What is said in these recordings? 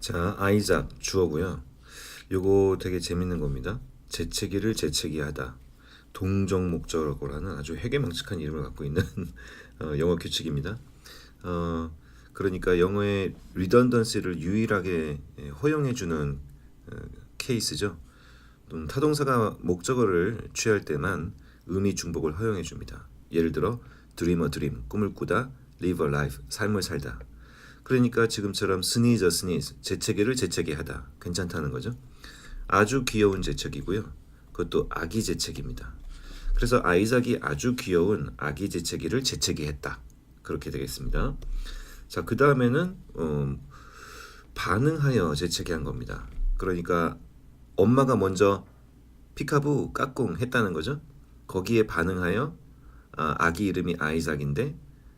자, 아이작 주어고요. 요거 되게 재밌는 겁니다. 재채기를 재채기하다. 동종 목적어라는 아주 회개망측한 이름을 갖고 있는 영어 규칙입니다. 어, 그러니까 영어의 리던던시를 유일하게 허용해주는 케이스죠. 또 타동사가 목적어를 취할 때만 의미 중복을 허용해 줍니다. 예를 들어 dream a dream, 꿈을 꾸다, live a life, 삶을 살다. 그러니까 지금처럼 sneeze a sneeze, 재채기를 재채기하다. 괜찮다는 거죠. 아주 귀여운 재채기고요. 그것도 아기 재채기입니다. 그래서 아이작이 아주 귀여운 아기 재채기를 재채기했다. 그렇게 되겠습니다. 자, 그 다음에는 반응하여 재채기한 겁니다. 그러니까 엄마가 먼저 피카부 까꿍 했다는 거죠. 거기에 반응하여 아기 이름이 아이작인데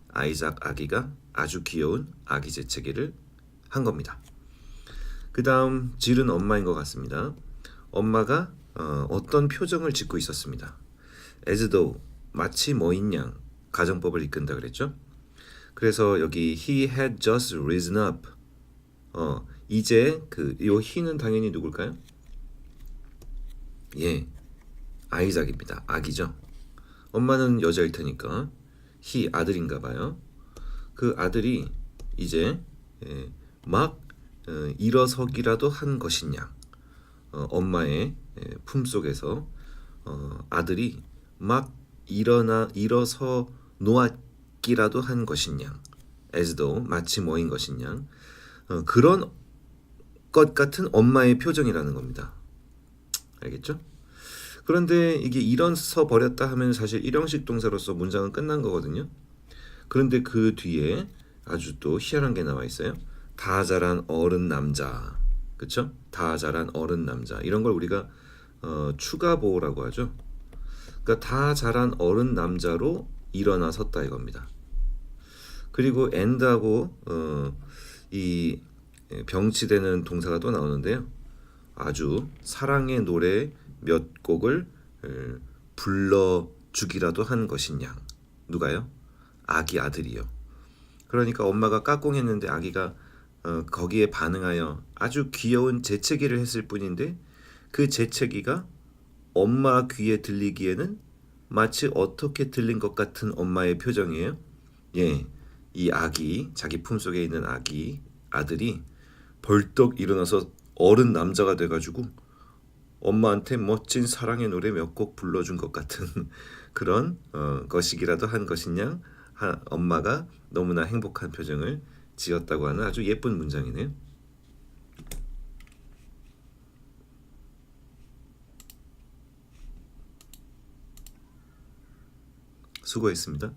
아이작 아기가 아주 귀여운 아기 재채기를 한 겁니다. 그 다음 질은 엄마인 것 같습니다. 엄마가 어떤 표정을 짓고 있었습니다. as though, 마치 뭐인 양 가정법을 이끈다 그랬죠. 그래서 여기 he had just risen up. 이제 요 he는 당연히 누굴까요? 예, 아이작입니다. 아기죠. 엄마는 여자일 테니까 he 아들인가 봐요. 그 아들이 이제 막 일어서기라도 한 것이냐. 엄마의 품속에서 아들이 막 일어서 놓았기라도 한 것이냐. as though, 마치 뭐인 것이냐. 그런 것 같은 엄마의 표정이라는 겁니다. 알겠죠? 그런데 이게 일어서 버렸다 하면 사실 일형식 동사로서 문장은 끝난 거거든요. 그런데 그 뒤에 아주 또 희한한 게 나와 있어요. 다 자란 어른 남자. 그쵸? 다 자란 어른 남자. 이런 걸 우리가 추가 보호라고 하죠. 그러니까 다 자란 어른 남자로 일어나 섰다 이겁니다. 그리고 and하고 이 병치되는 동사가 또 나오는데요. 아주 사랑의 노래 몇 곡을 불러주기라도 한 것이냐. 누가요? 아기 아들이요. 그러니까 엄마가 까꿍했는데 아기가 거기에 반응하여 아주 귀여운 재채기를 했을 뿐인데 그 재채기가 엄마 귀에 들리기에는 마치 어떻게 들린 것 같은 엄마의 표정이에요. 예, 이 아기, 자기 품속에 있는 아들이 벌떡 일어나서 어른 남자가 돼가지고 엄마한테 멋진 사랑의 노래 몇 곡 불러준 것 같은 그런 것이기라도 한 것이냐. 엄마가 너무나 행복한 표정을 지었다고 하는 아주 예쁜 문장이네요. 수고했습니다.